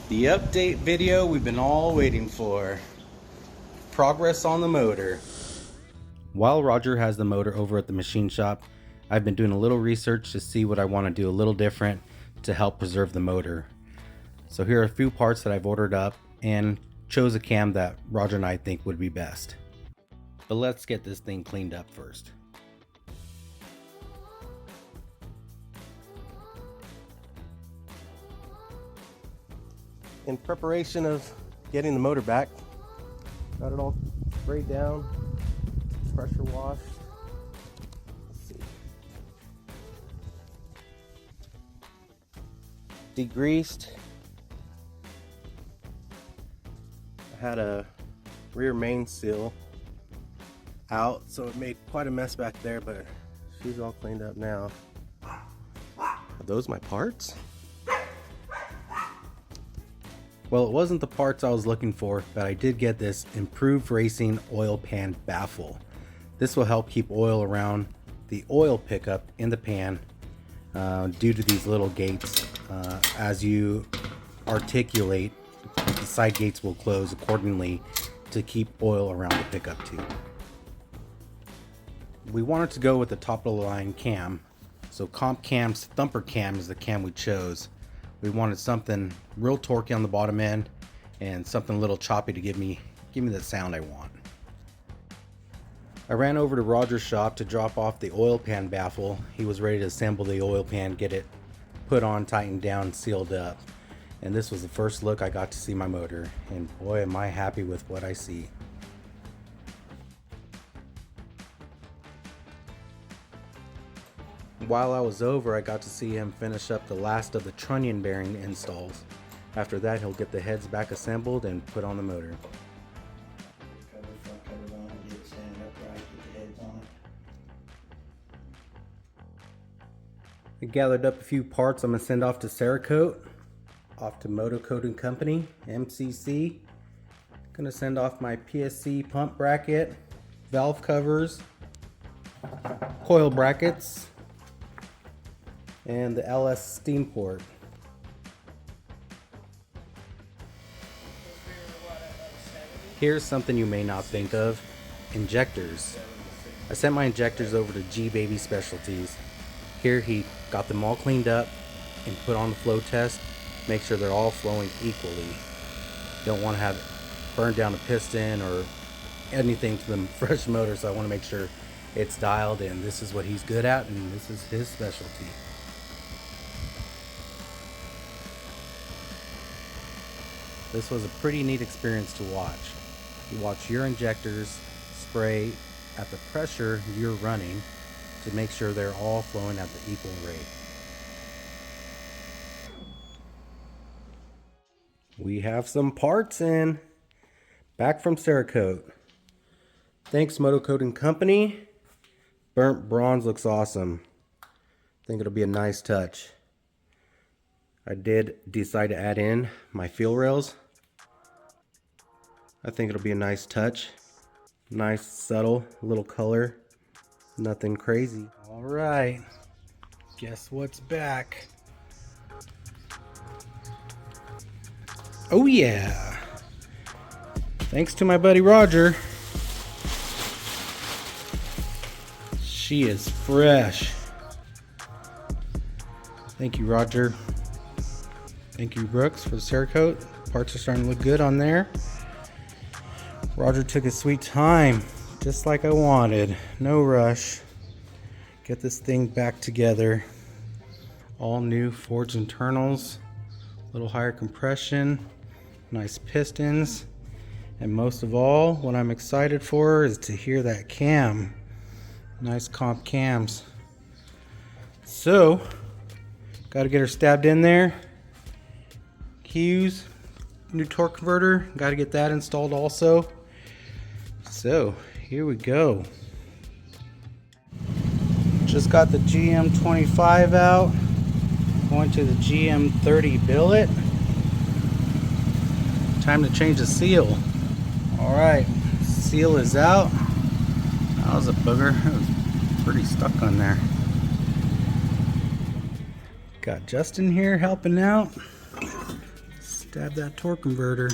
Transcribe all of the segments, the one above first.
The update video we've been all waiting for. Progress on the motor. While Roger has the motor over at the machine shop, I've been doing a little research to see what I want to do a little different to help preserve the motor. So here are a few parts that I've ordered up and chose a cam that Roger and I think would be best. But let's get this thing cleaned up first. In preparation of getting the motor back, got it all sprayed down, pressure washed. Let's see. Degreased. I had a rear main seal out, so it made quite a mess back there, but she's all cleaned up now. Are those my parts? Well, it wasn't the parts I was looking for, but I did get this improved racing oil pan baffle. This will help keep oil around the oil pickup in the pan due to these little gates. As you articulate, the side gates will close accordingly to keep oil around the pickup too. We wanted to go with the top of the line cam, so Comp Cam's Thumper Cam is the cam we chose. We wanted something real torquey on the bottom end and something a little choppy to give me the sound I want. I ran over to Roger's shop to drop off the oil pan baffle. He was ready to assemble the oil pan, get it put on, tightened down, sealed up. And this was the first look I got to see my motor, and boy am I happy with what I see. While I was over, I got to see him finish up the last of the trunnion bearing installs. After that, he'll get the heads back assembled and put on the motor. Front cover on it, get it standing upright, get the heads on it. I gathered up a few parts I'm going to send off to Cerakote, off to Moto Coating Company, MCC. Going to send off my PSC pump bracket, valve covers, coil brackets, and the LS steam port. Here's something you may not think of: injectors. I sent my injectors over to G-Baby Specialties. Here he got them all cleaned up and put on the flow test. Make sure they're all flowing equally. Don't want to have it burn down a piston or anything to the fresh motor, so I want to make sure it's dialed in. This is what he's good at, and this is his specialty. This was a pretty neat experience to watch. You watch your injectors spray at the pressure you're running to make sure they're all flowing at the equal rate. We have some parts in. Back from Cerakote. Thanks, Moto Coating Company. Burnt bronze looks awesome. I think it'll be a nice touch. I did decide to add in my feel rails. I think it'll be a nice touch. Nice, subtle, little color. Nothing crazy. All right. Guess what's back? Oh yeah. Thanks to my buddy Roger. She is fresh. Thank you, Roger. Thank you, Brooks, for the Cerakote. Parts are starting to look good on there. Roger took his sweet time, just like I wanted. No rush. Get this thing back together. All new forged internals. A little higher compression. Nice pistons. And most of all, what I'm excited for is to hear that cam. Nice Comp cams. So, got to get her stabbed in there. Hughes, new torque converter, got to get that installed also. So here we go. Just got the GM25 out, going to the GM30 billet. Time to change the seal. All right, seal is out. That was a booger. It was pretty stuck on there. Got Justin here helping out. Stab that torque converter.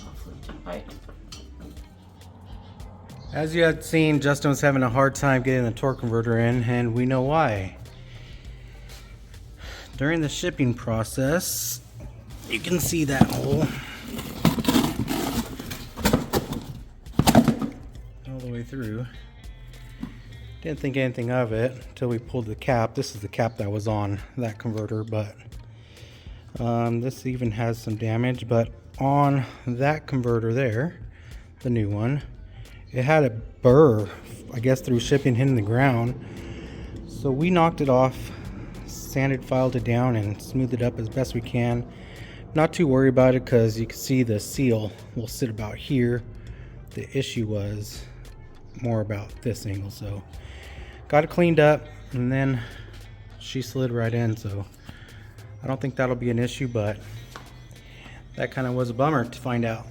Awfully tight. As you had seen, Justin was having a hard time getting the torque converter in, and we know why. During the shipping process, you can see that hole all the way through. Didn't think anything of it until we pulled the cap. This is the cap that was on that converter, but this even has some damage. But on that converter there, the new one, it had a burr, I guess through shipping hitting the ground. So we knocked it off, sanded, filed it down, and smoothed it up as best we can. Not too worried about it because you can see the seal will sit about here. The issue was more about this angle, so got it cleaned up, and then she slid right in. So I don't think that'll be an issue, but that kind of was a bummer to find out.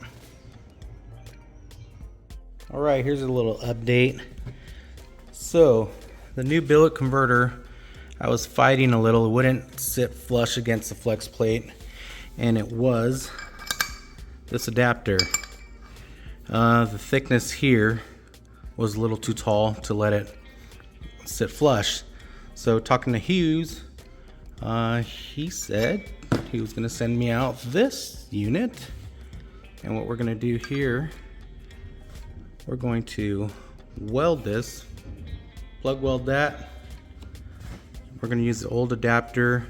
All right, here's a little update. So the new billet converter, I was fighting a little. It wouldn't sit flush against the flex plate, and it was this adapter. The thickness here was a little too tall to let it sit flush. So talking to Hughes, he said he was gonna send me out this unit, and what we're gonna do here, we're going to weld this, plug weld that. We're going to use the old adapter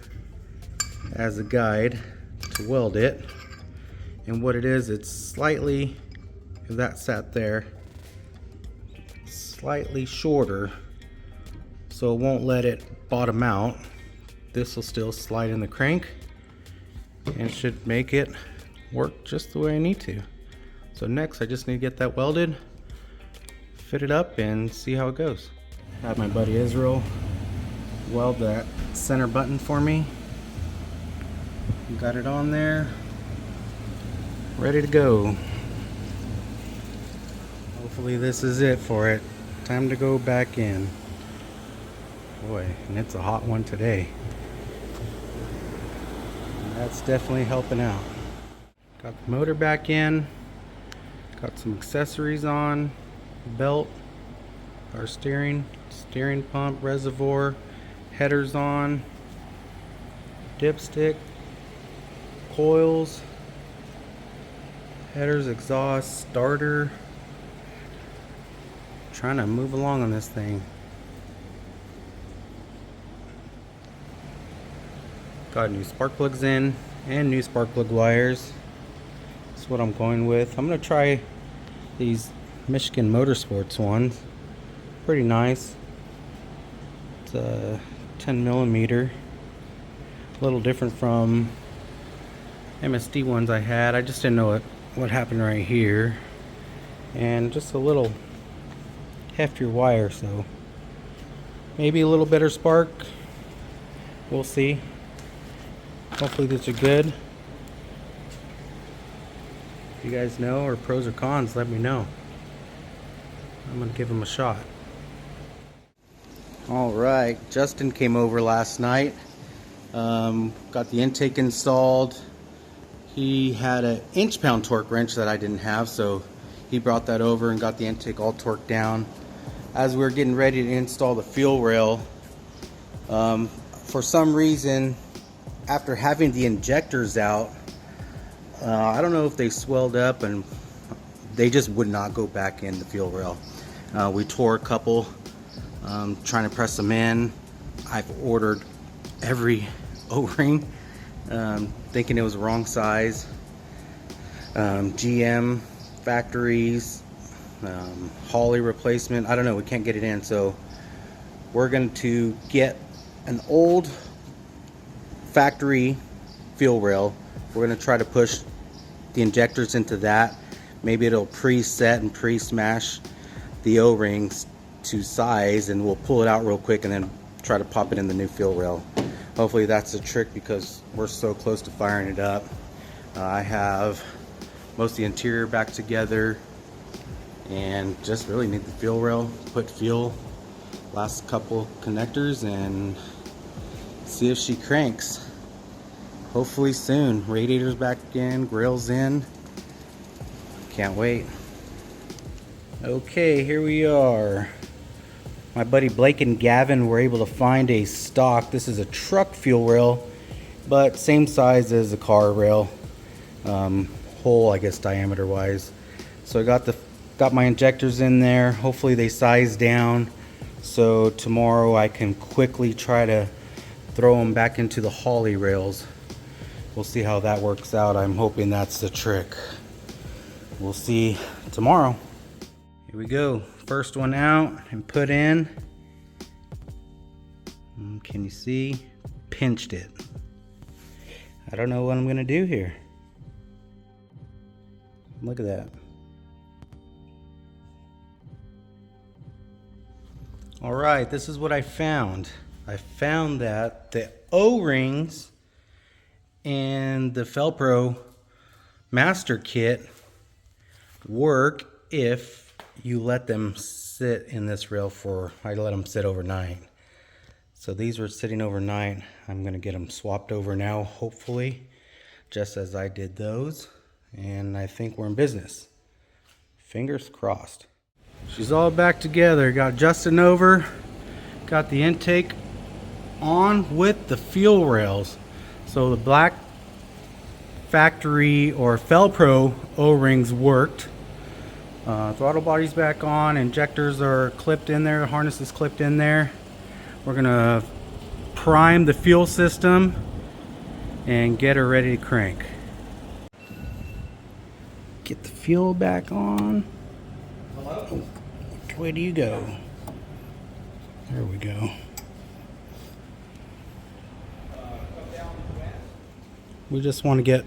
as a guide to weld it. And what it is, it's slightly, if that sat there, slightly shorter, so it won't let it bottom out. This will still slide in the crank and should make it work just the way I need to. So next I just need to get that welded, fit it up, and see how it goes. I had my buddy Israel weld that center button for me. Got it on there, ready to go. Hopefully this is it for it. Time to go back in. Boy, and it's a hot one today. That's definitely helping out. Got the motor back in, got some accessories on, belt, our steering pump, reservoir, headers on, dipstick, coils, headers, exhaust, starter. Trying to move along on this thing. Got new spark plugs in and new spark plug wires. That's what I'm going with. I'm gonna try these Michigan Motorsports ones. Pretty nice. It's a 10 millimeter. A little different from MSD ones I had. I just didn't know what happened right here. And just a little heftier wire, so maybe a little better spark. We'll see. Hopefully these are good. If you guys know, or pros or cons, let me know. I'm gonna give them a shot. All right, Justin came over last night. Got the intake installed. He had an inch-pound torque wrench that I didn't have, so he brought that over and got the intake all torqued down. As we were getting ready to install the fuel rail, for some reason, after having the injectors out, I don't know if they swelled up and they just would not go back in the fuel rail. We tore a couple, trying to press them in. I've ordered every O-ring, thinking it was the wrong size. GM factories, Holley replacement, I don't know, we can't get it in, so we're going to get an old factory fuel rail. We're going to try to push the injectors into that. Maybe it'll preset and pre-smash the O-rings to size, and we'll pull it out real quick and then try to pop it in the new fuel rail. Hopefully that's a trick because we're so close to firing it up. I have most of the interior back together and just really need the fuel rail, put fuel last couple connectors and see if she cranks. Hopefully soon. Radiator's back in, grill's in. Can't wait. Okay, here we are. My buddy Blake and Gavin were able to find a stock. This is a truck fuel rail, but same size as a car rail. Hole, I guess, diameter wise. So I got my injectors in there. Hopefully they size down, so tomorrow I can quickly try to throw them back into the Holly rails. We'll see how that works out. I'm hoping that's the trick. We'll see tomorrow. Here we go. First one out and put in. Can you see? Pinched it. I don't know what I'm gonna do here. Look at that. All right, this is what I found. I found that the O-rings and the Felpro master kit work if you let them sit in this rail for, I let them sit overnight. So these were sitting overnight. I'm gonna get them swapped over now, hopefully, just as I did those. And I think we're in business. Fingers crossed. She's all back together. Got Justin over, got the intake on with the fuel rails. So the black factory or Felpro O-rings worked. Throttle body's back on, injectors are clipped in there, the harness is clipped in there. We're gonna prime the fuel system and get her ready to crank. Get the fuel back on. Hello? Which way do you go? There we go. We just want to get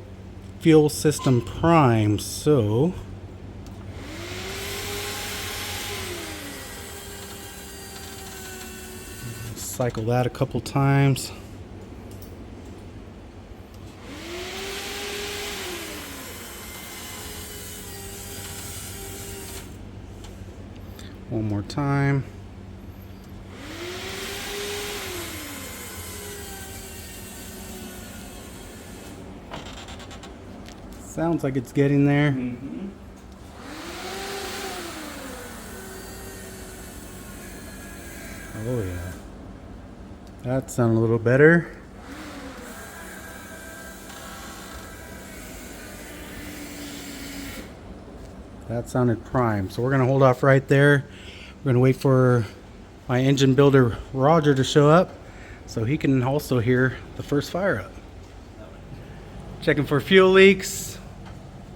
fuel system primed, so cycle that a couple times. One more time. Sounds like it's getting there. Mm-hmm. Oh yeah. That sounded a little better. That sounded prime. So we're gonna hold off right there. We're gonna wait for my engine builder Roger to show up so he can also hear the first fire up. Checking for fuel leaks.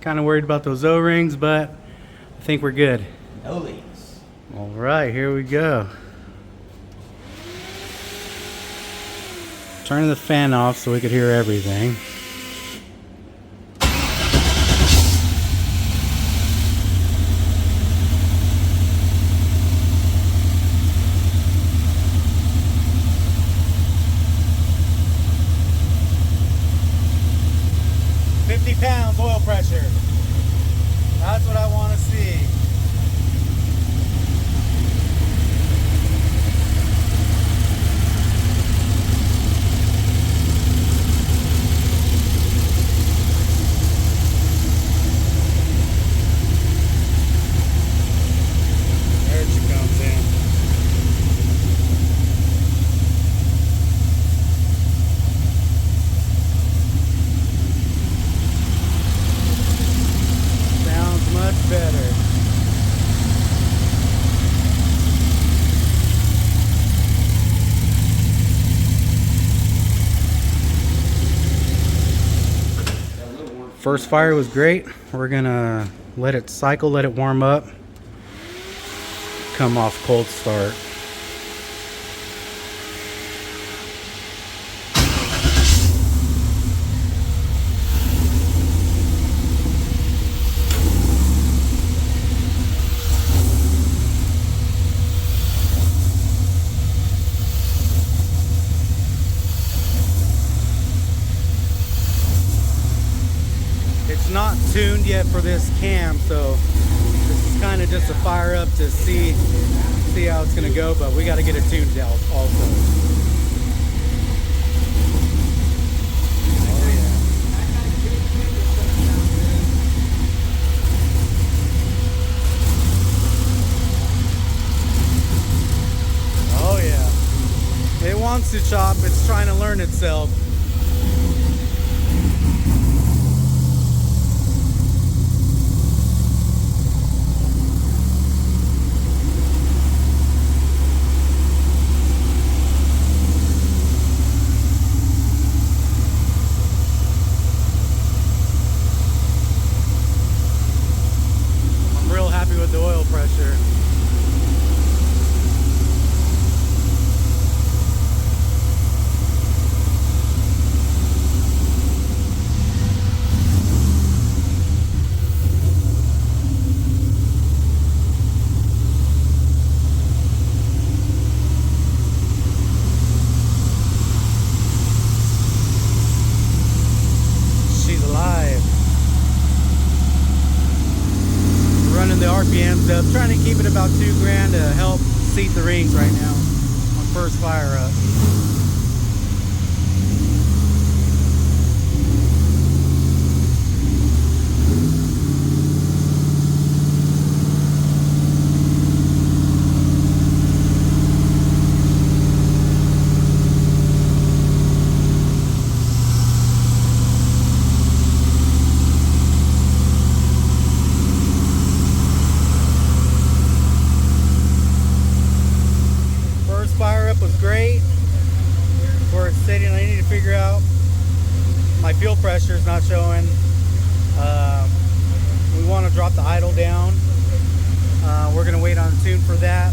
Kind of worried about those O-rings, but I think we're good. No leaks. All right, here we go. Turning the fan off so we could hear everything. £50 oil pressure. That's what I want to see. There she comes in. Sounds much better. First fire was great. We're gonna let it cycle, let it warm up, come off cold start. It's not tuned yet for this cam, so this is kind of just a fire up to see see how it's gonna go, but we got to get it tuned out also. Oh yeah. Oh yeah. It wants to chop. It's trying to learn itself. With the oil pressure. She's alive. Running the RPMs up, trying to keep it about $2,000 to help seat the rings right now on first fire up. Fire up was great. Where it's sitting, I need to figure out my fuel pressure is not showing. We want to drop the idle down. We're going to wait on a tune for that.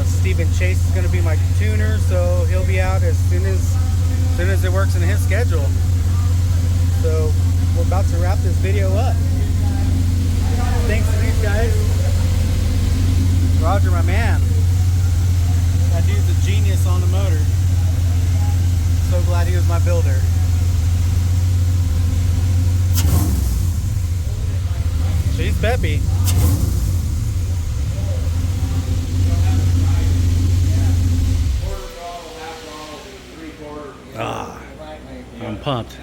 Stephen Chase is going to be my tuner, so he'll be out as soon as it works in his schedule. So we're about to wrap this video up. Thanks to these guys. Roger, my man. That dude's a genius on the motor. So glad he was my builder. She's peppy. Ah, I'm pumped.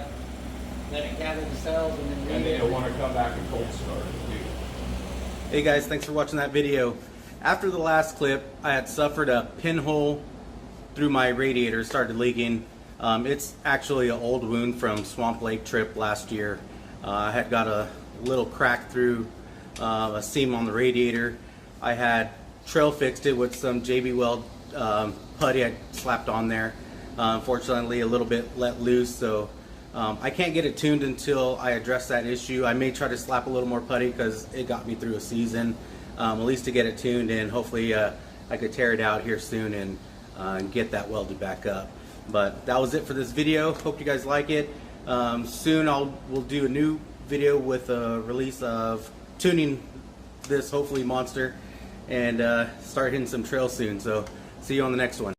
Let it gather the cells and And then you'll want to come back and cold start it too. Hey guys, thanks for watching that video. After the last clip, I had suffered a pinhole through my radiator, started leaking. It's actually an old wound from Swamp Lake trip last year. I had got a little crack through a seam on the radiator. I had trail fixed it with some JB Weld putty I slapped on there. Unfortunately, a little bit let loose, so I can't get it tuned until I address that issue. I may try to slap a little more putty because it got me through a season. At least to get it tuned, and hopefully I could tear it out here soon and get that welded back up. But that was it for this video. Hope you guys like it. Soon we'll do a new video with a release of tuning this hopefully monster and start hitting some trails soon. So see you on the next one.